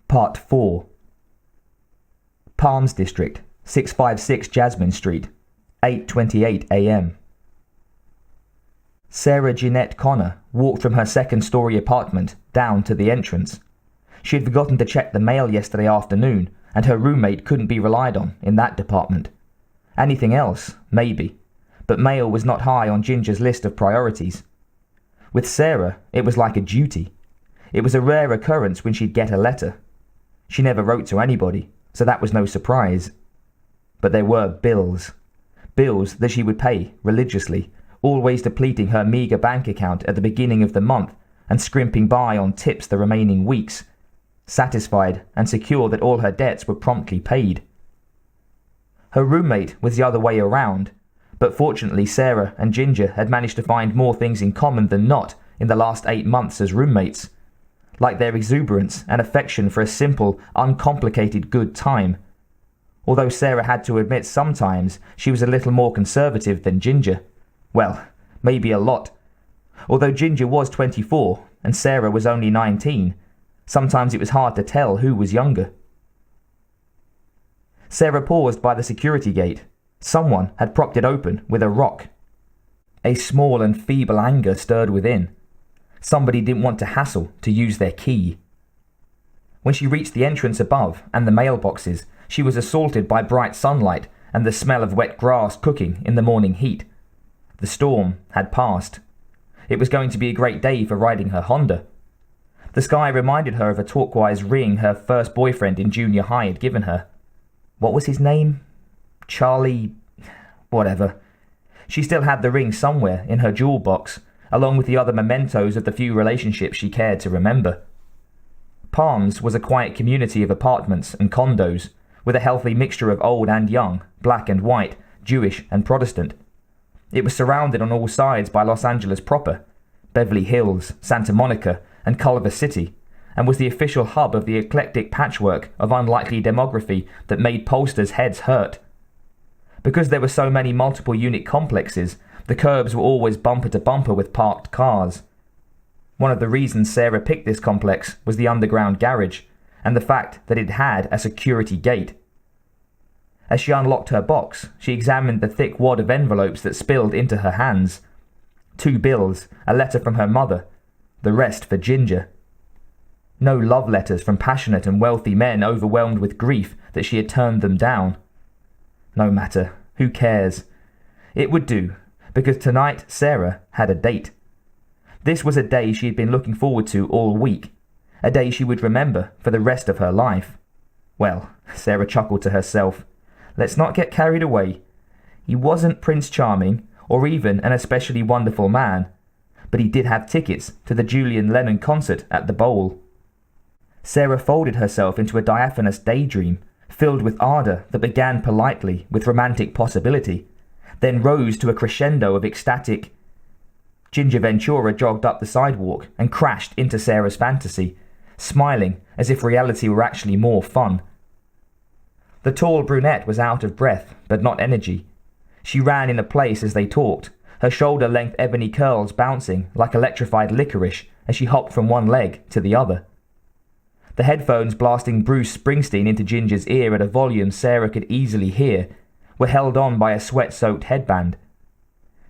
Part 4. Palms District, 656 Jasmine Street, 8:28 a.m. Sarah Jeanette Connor walked from her second-story apartment down to the entrance. She had forgotten to check the mail yesterday afternoon, and her roommate couldn't be relied on in that department. Anything else, maybe, but mail was not high on Ginger's list of priorities. With Sarah, it was like a duty. It was a rare occurrence when she'd get a letter. She never wrote to anybody, so that was no surprise. But there were bills. Bills that she would pay religiously, always depleting her meagre bank account at the beginning of the month and scrimping by on tips the remaining weeks, satisfied and secure that all her debts were promptly paid. Her roommate was the other way around, but fortunately Sarah and Ginger had managed to find more things in common than not in the last 8 months as roommates, like their exuberance and affection for a simple, uncomplicated good time. Although Sarah had to admit sometimes she was a little more conservative than Ginger. Well, maybe a lot. Although Ginger was 24 and Sarah was only 19, sometimes it was hard to tell who was younger. Sarah paused by the security gate. Someone had propped it open with a rock. A small and feeble anger stirred within. Somebody didn't want to hassle to use their key. When she reached the entrance above and the mailboxes, she was assaulted by bright sunlight and the smell of wet grass cooking in the morning heat. The storm had passed. It was going to be a great day for riding her Honda. The sky reminded her of a turquoise ring her first boyfriend in junior high had given her. What was his name? Charlie... whatever. She still had the ring somewhere in her jewel box, along with the other mementos of the few relationships she cared to remember. Palms was a quiet community of apartments and condos, with a healthy mixture of old and young, black and white, Jewish and Protestant. It was surrounded on all sides by Los Angeles proper, Beverly Hills, Santa Monica, and Culver City, and was the official hub of the eclectic patchwork of unlikely demography that made pollsters' heads hurt. Because there were so many multiple unit complexes, the curbs were always bumper to bumper with parked cars. One of the reasons Sarah picked this complex was the underground garage, and the fact that it had a security gate. As she unlocked her box, she examined the thick wad of envelopes that spilled into her hands. 2 bills, a letter from her mother, the rest for Ginger. No love letters from passionate and wealthy men overwhelmed with grief that she had turned them down. No matter, who cares? It would do, because tonight Sarah had a date. This was a day she had been looking forward to all week, a day she would remember for the rest of her life. Well, Sarah chuckled to herself. Let's not get carried away. He wasn't Prince Charming, or even an especially wonderful man, but he did have tickets to the Julian Lennon concert at the Bowl. Sarah folded herself into a diaphanous daydream, filled with ardour that began politely with romantic possibility, then rose to a crescendo of ecstatic. Ginger Ventura jogged up the sidewalk and crashed into Sarah's fantasy, smiling as if reality were actually more fun. The tall brunette was out of breath, but not energy. She ran in a place as they talked, her shoulder-length ebony curls bouncing like electrified licorice as she hopped from one leg to the other. The headphones blasting Bruce Springsteen into Ginger's ear at a volume Sarah could easily hear were held on by a sweat-soaked headband.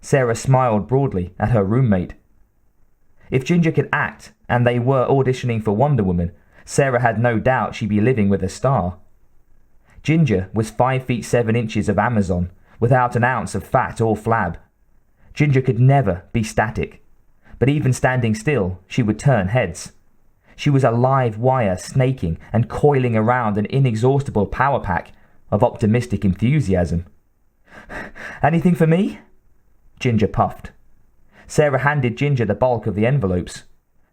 Sarah smiled broadly at her roommate. If Ginger could act, and they were auditioning for Wonder Woman, Sarah had no doubt she'd be living with a star. Ginger was 5 feet 7 inches of Amazon, without an ounce of fat or flab. Ginger could never be static, but even standing still, she would turn heads. She was a live wire snaking and coiling around an inexhaustible power pack of optimistic enthusiasm. Anything for me? Ginger puffed. Sarah handed Ginger the bulk of the envelopes.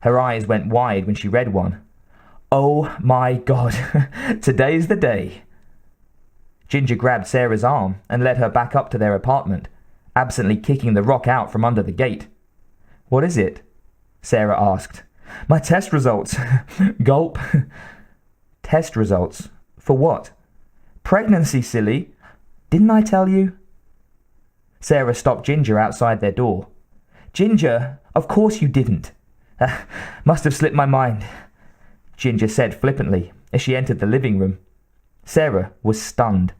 Her eyes went wide when she read one. Oh my God, today's the day. Ginger grabbed Sarah's arm and led her back up to their apartment, absently kicking the rock out from under the gate. What is it? Sarah asked. My test results. Gulp. Test results? For what? Pregnancy, silly. Didn't I tell you? Sarah stopped Ginger outside their door. Ginger, of course you didn't. Must have slipped my mind, Ginger said flippantly, as she entered the living room. Sarah was stunned,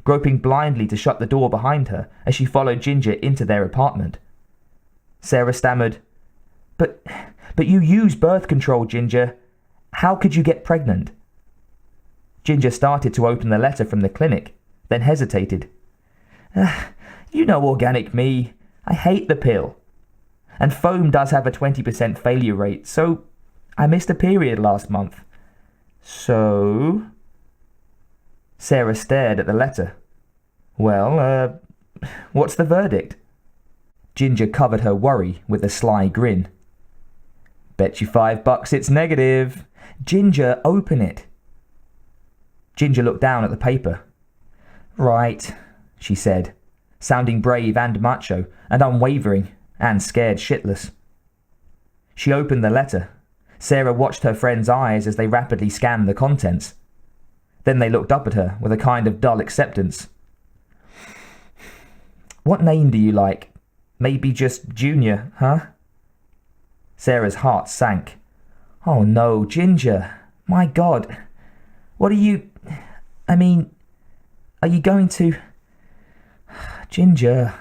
groping blindly to shut the door behind her as she followed Ginger into their apartment. Sarah stammered, But you use birth control, Ginger. How could you get pregnant?" Ginger started to open the letter from the clinic, then hesitated. You know organic me. I hate the pill. And foam does have a 20% failure rate, so I missed a period last month. So..." Sarah stared at the letter. "Well, what's the verdict?" Ginger covered her worry with a sly grin. "Bet you $5 it's negative. Ginger, open it." Ginger looked down at the paper. "Right," she said, sounding brave and macho and unwavering and scared shitless. She opened the letter. Sarah watched her friend's eyes as they rapidly scanned the contents. Then they looked up at her with a kind of dull acceptance. "What name do you like? Maybe just Junior, huh?" Sarah's heart sank. "Oh no, Ginger. My God. What are you... are you going to... Ginger..."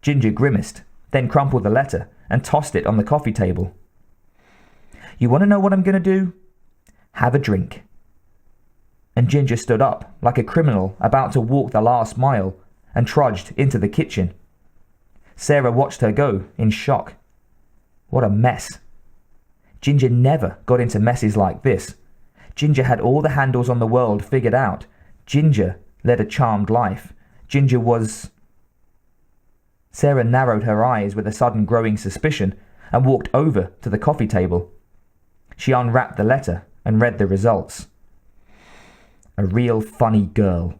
Ginger grimaced, then crumpled the letter and tossed it on the coffee table. "You want to know what I'm going to do? Have a drink." And Ginger stood up like a criminal about to walk the last mile and trudged into the kitchen. Sarah watched her go in shock. What a mess. Ginger never got into messes like this. Ginger had all the handles on the world figured out. Ginger led a charmed life. Ginger was... Sarah narrowed her eyes with a sudden growing suspicion and walked over to the coffee table. She unwrapped the letter and read the results. A real funny girl.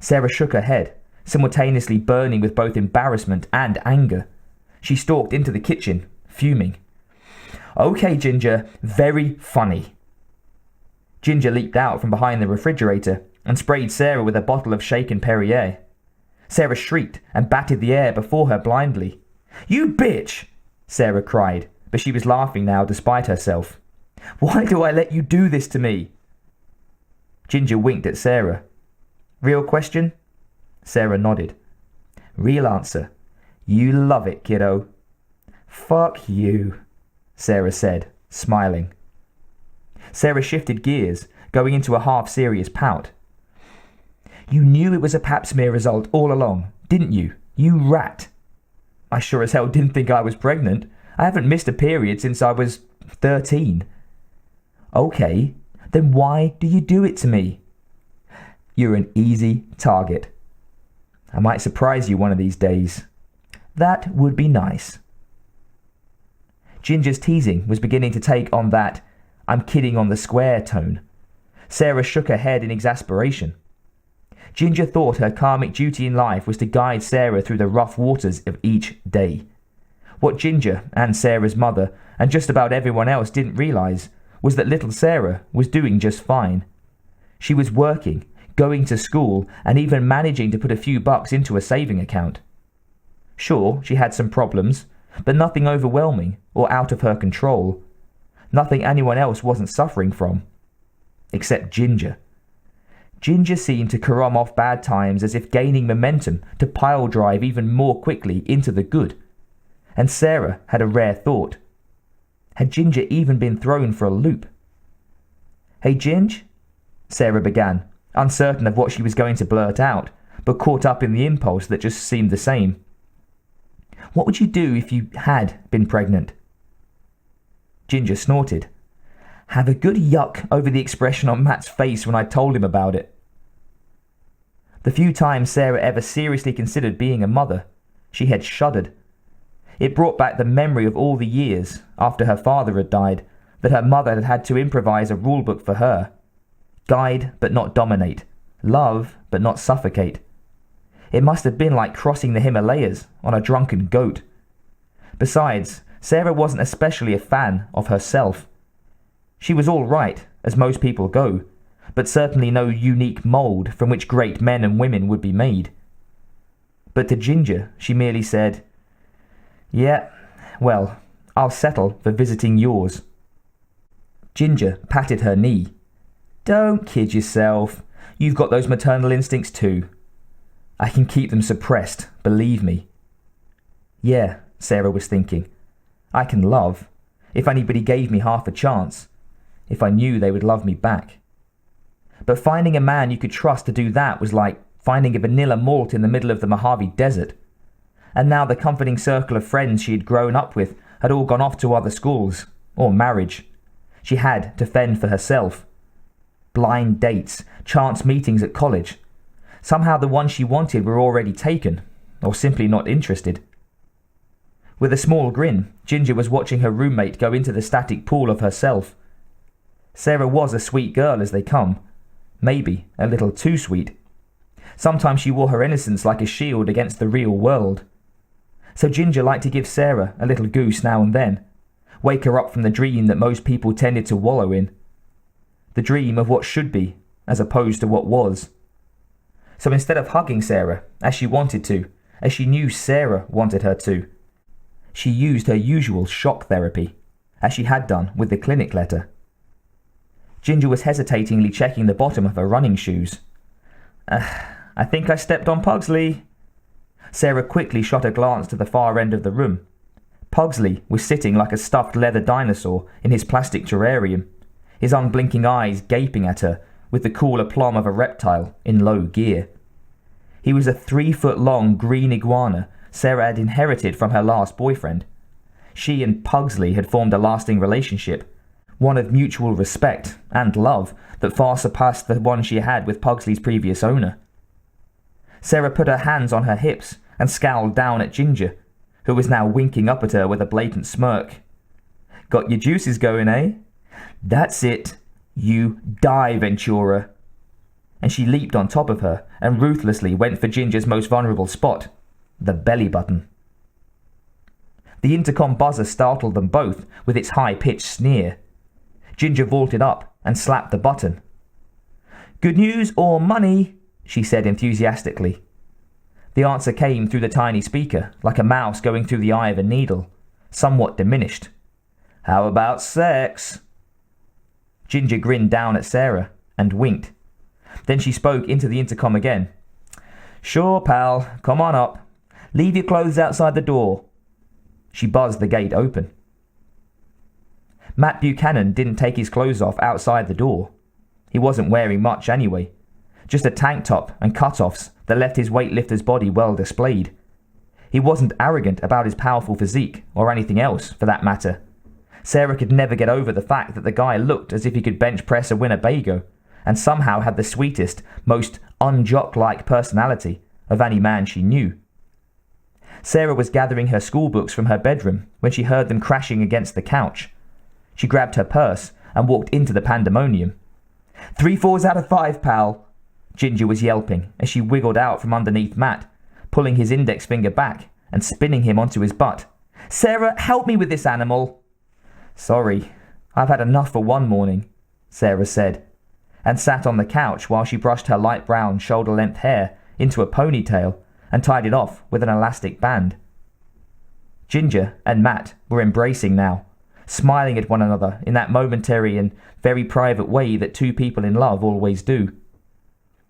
Sarah shook her head, simultaneously burning with both embarrassment and anger. She stalked into the kitchen, fuming. "Okay, Ginger, very funny." Ginger leaped out from behind the refrigerator and sprayed Sarah with a bottle of shaken Perrier. Sarah shrieked and batted the air before her blindly. "You bitch!" Sarah cried, but she was laughing now despite herself. "Why do I let you do this to me?" Ginger winked at Sarah. "Real question?" Sarah nodded. "Real answer. You love it, kiddo." "Fuck you," Sarah said, smiling. Sarah shifted gears, going into a half-serious pout. "You knew it was a pap smear result all along, didn't you? You rat." "I sure as hell didn't think I was pregnant. I haven't missed a period since I was 13. "Okay, then why do you do it to me?" "You're an easy target. I might surprise you one of these days." "That would be nice." Ginger's teasing was beginning to take on that "I'm kidding on the square" tone. Sarah shook her head in exasperation. Ginger thought her karmic duty in life was to guide Sarah through the rough waters of each day. What Ginger and Sarah's mother and just about everyone else didn't realize was that little Sarah was doing just fine. She was working, going to school, and even managing to put a few bucks into a saving account. Sure, she had some problems, but nothing overwhelming or out of her control. Nothing anyone else wasn't suffering from. Except Ginger. Ginger seemed to carom off bad times as if gaining momentum to pile drive even more quickly into the good. And Sarah had a rare thought. Had Ginger even been thrown for a loop? "Hey, Ginge," Sarah began, uncertain of what she was going to blurt out, but caught up in the impulse that just seemed the same. "What would you do if you had been pregnant?" Ginger snorted. Have a good yuck over the expression on Matt's face when I told him about it. The few times Sarah ever seriously considered being a mother, she had shuddered. It brought back the memory of all the years, after her father had died, that her mother had had to improvise a rulebook for her. Guide but not dominate. Love but not suffocate. It must have been like crossing the Himalayas on a drunken goat. Besides, Sarah wasn't especially a fan of herself. She was all right, as most people go, but certainly no unique mould from which great men and women would be made. But to Ginger, she merely said, "Yeah, well, I'll settle for visiting yours." Ginger patted her knee. Don't kid yourself. You've got those maternal instincts too. I can keep them suppressed, believe me. Yeah, Sarah was thinking. I can love, if anybody gave me half a chance, if I knew they would love me back. But finding a man you could trust to do that was like finding a vanilla malt in the middle of the Mojave Desert. And now the comforting circle of friends she had grown up with had all gone off to other schools, or marriage. She had to fend for herself. Blind dates, chance meetings at college. Somehow the ones she wanted were already taken, or simply not interested. With a small grin, Ginger was watching her roommate go into the static pool of herself. Sarah was a sweet girl as they come, maybe a little too sweet. Sometimes she wore her innocence like a shield against the real world. So Ginger liked to give Sarah a little goose now and then, wake her up from the dream that most people tended to wallow in. The dream of what should be, as opposed to what was. So instead of hugging Sarah, as she wanted to, as she knew Sarah wanted her to, she used her usual shock therapy, as she had done with the clinic letter. Ginger was hesitatingly checking the bottom of her running shoes. I think I stepped on Pugsley. Sarah quickly shot a glance to the far end of the room. Pugsley was sitting like a stuffed leather dinosaur in his plastic terrarium, his unblinking eyes gaping at her with the cool aplomb of a reptile in low gear. He was a 3-foot-long green iguana Sarah had inherited from her last boyfriend. She and Pugsley had formed a lasting relationship, one of mutual respect and love that far surpassed the one she had with Pugsley's previous owner. Sarah put her hands on her hips and scowled down at Ginger, who was now winking up at her with a blatant smirk. Got your juices going, eh? That's it. You die, Ventura. And she leaped on top of her and ruthlessly went for Ginger's most vulnerable spot, the belly button. The intercom buzzer startled them both with its high-pitched sneer. Ginger vaulted up and slapped the button. Good news or money, she said enthusiastically. The answer came through the tiny speaker, like a mouse going through the eye of a needle, somewhat diminished. How about sex? Ginger grinned down at Sarah and winked. Then she spoke into the intercom again. Sure, pal, come on up. Leave your clothes outside the door. She buzzed the gate open. Matt Buchanan didn't take his clothes off outside the door. He wasn't wearing much anyway. Just a tank top and cut-offs that left his weightlifter's body well displayed. He wasn't arrogant about his powerful physique, or anything else, for that matter. Sarah could never get over the fact that the guy looked as if he could bench press a Winnebago, and somehow had the sweetest, most unjock-like personality of any man she knew. Sarah was gathering her school books from her bedroom when she heard them crashing against the couch. She grabbed her purse and walked into the pandemonium. 3 4s out of 5, pal, Ginger was yelping as she wiggled out from underneath Matt, pulling his index finger back and spinning him onto his butt. Sarah, help me with this animal. Sorry, I've had enough for one morning, Sarah said, and sat on the couch while she brushed her light brown shoulder-length hair into a ponytail and tied it off with an elastic band. Ginger and Matt were embracing now, smiling at one another in that momentary and very private way that two people in love always do.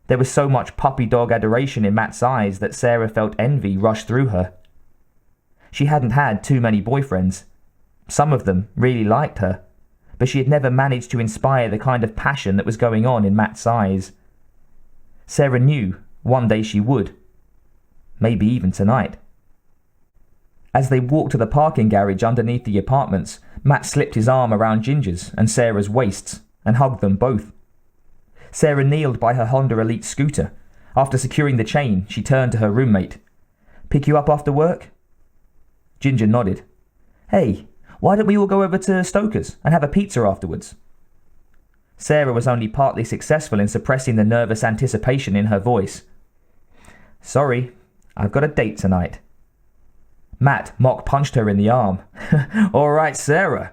There was so much puppy dog adoration in Matt's eyes that Sarah felt envy rush through her. She hadn't had too many boyfriends. Some of them really liked her, but she had never managed to inspire the kind of passion that was going on in Matt's eyes. Sarah knew one day she would. Maybe even tonight. As they walked to the parking garage underneath the apartments, Matt slipped his arm around Ginger's and Sarah's waists and hugged them both. Sarah kneeled by her Honda Elite scooter. After securing the chain, she turned to her roommate. Pick you up after work? Ginger nodded. Hey, why don't we all go over to Stoker's and have a pizza afterwards? Sarah was only partly successful in suppressing the nervous anticipation in her voice. Sorry, I've got a date tonight. Matt mock-punched her in the arm. All right, Sarah.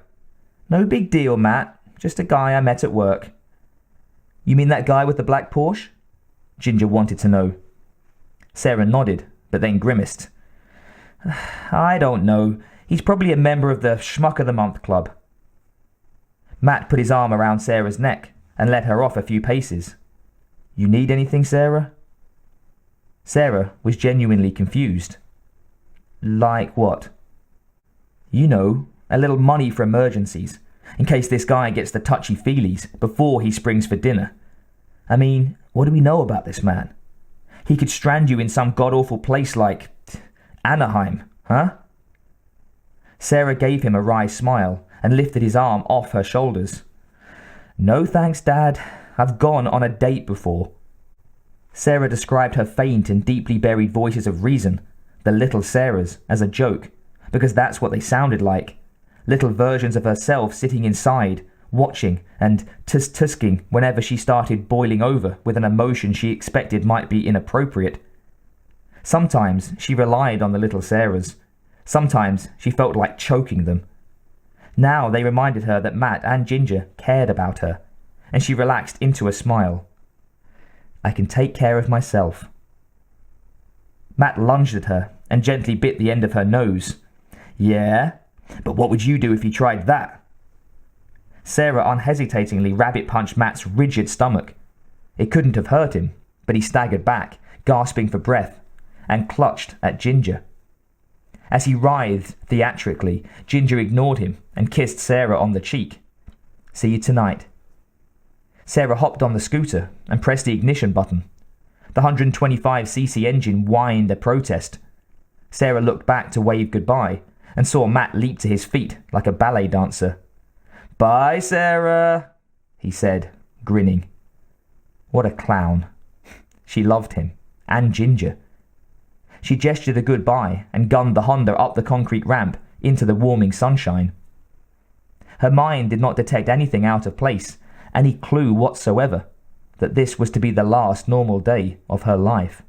No big deal, Matt. Just a guy I met at work. You mean that guy with the black Porsche? Ginger wanted to know. Sarah nodded, but then grimaced. I don't know. He's probably a member of the Schmuck of the Month Club. Matt put his arm around Sarah's neck and led her off a few paces. "You need anything, Sarah?" Sarah was genuinely confused. "Like what?" "You know, a little money for emergencies, in case this guy gets the touchy-feelies before he springs for dinner. I mean, what do we know about this man? He could strand you in some god-awful place like Anaheim, huh?" Sarah gave him a wry smile and lifted his arm off her shoulders. "No thanks, Dad. I've gone on a date before." Sarah described her faint and deeply buried voices of reason, the little Sarahs, as a joke, because that's what they sounded like. Little versions of herself sitting inside, watching and tusking whenever she started boiling over with an emotion she expected might be inappropriate. Sometimes she relied on the little Sarahs. Sometimes she felt like choking them. Now they reminded her that Matt and Ginger cared about her, and she relaxed into a smile. "I can take care of myself." Matt lunged at her and gently bit the end of her nose. "Yeah? But what would you do if you tried that?" Sarah unhesitatingly rabbit-punched Matt's rigid stomach. It couldn't have hurt him, but he staggered back, gasping for breath, and clutched at Ginger. As he writhed theatrically, Ginger ignored him and kissed Sarah on the cheek. "See you tonight." Sarah hopped on the scooter and pressed the ignition button. The 125cc engine whined a protest. Sarah looked back to wave goodbye and saw Matt leap to his feet like a ballet dancer. "Bye, Sarah," he said, grinning. What a clown. She loved him, and Ginger. She gestured a goodbye and gunned the Honda up the concrete ramp into the warming sunshine. Her mind did not detect anything out of place, any clue whatsoever that this was to be the last normal day of her life.